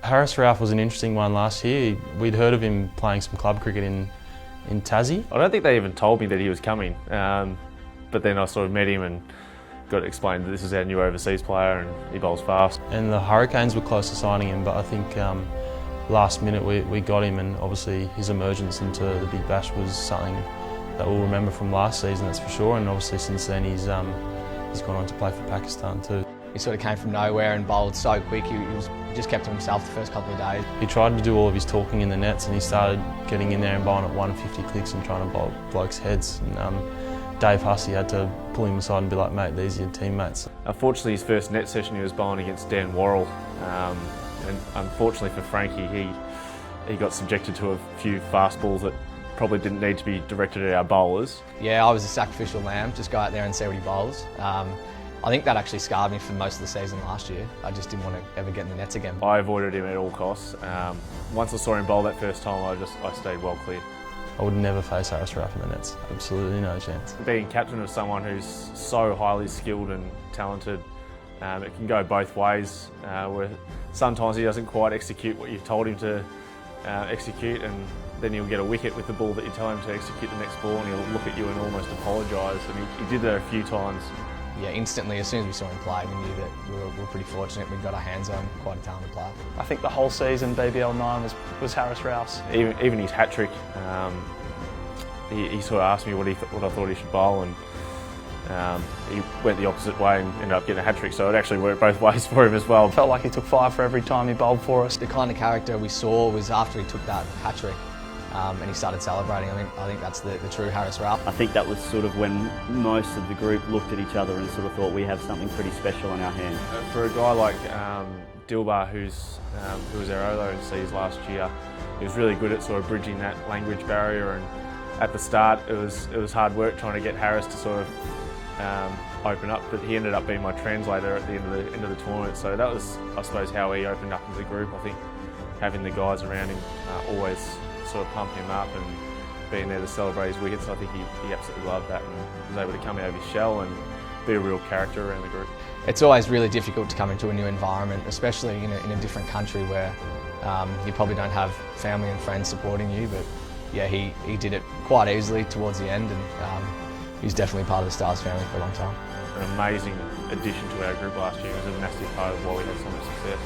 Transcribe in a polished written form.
Harris Rauf was an interesting one last year. We'd heard of him playing some club cricket in Tassie. I don't think they even told me that he was coming, but then I sort of met him and got explained that this is our new overseas player and he bowls fast. And the Hurricanes were close to signing him, but I think last minute we got him, and obviously his emergence into the Big Bash was something that we'll remember from last season, that's for sure. And obviously since then he's gone on to play for Pakistan too. He sort of came from nowhere and bowled so quick. He just kept to himself the first couple of days. He tried to do all of his talking in the nets, and he started getting in there and bowling at 150 clicks and trying to bowl blokes' heads. And Dave Hussey had to pull him aside and be like, mate, these are your teammates. Unfortunately, his first net session he was bowling against Dan Worrell, and unfortunately for Frankie, he got subjected to a few fast balls that probably didn't need to be directed at our bowlers. Yeah, I was a sacrificial lamb. Just go out there and see what he bowls. I think that actually scarred me for most of the season last year. I just didn't want to ever get in the nets again. I avoided him at all costs. Once I saw him bowl that first time, I stayed well clear. I would never face Harris Rauf in the nets. Absolutely no chance. Being captain of someone who's so highly skilled and talented, it can go both ways. Where sometimes he doesn't quite execute what you've told him to execute, and then he'll get a wicket with the ball that you tell him to execute the next ball, and he'll look at you and almost apologise. And he did that a few times. Yeah, instantly, as soon as we saw him play, we knew that we were pretty fortunate. We got our hands on quite a talented player. I think the whole season, BBL 9 was Harris Rauf's. Even his hat-trick, he sort of asked me what I thought he should bowl, and he went the opposite way and ended up getting a hat-trick, so it actually worked both ways for him as well. Felt like he took 5 for every time he bowled for us. The kind of character we saw was after he took that hat-trick. And he started celebrating. I think that's the true Harris Rauf. I think that was sort of when most of the group looked at each other and sort of thought we have something pretty special on our hands. For a guy like Dilbar, who was our Olo in C's last year, he was really good at sort of bridging that language barrier. And at the start, it was hard work trying to get Harris to sort of open up, but he ended up being my translator at the end of the tournament. So that was, I suppose, how he opened up as a group. I think having the guys around him always sort of pump him up and being there to celebrate his wickets. I think he absolutely loved that and was able to come out of his shell and be a real character around the group. It's always really difficult to come into a new environment, especially in a different country where you probably don't have family and friends supporting you, but yeah, he did it quite easily towards the end, and he's definitely part of the Stars family for a long time. An amazing addition to our group last year. It was a massive part of why we had so much success.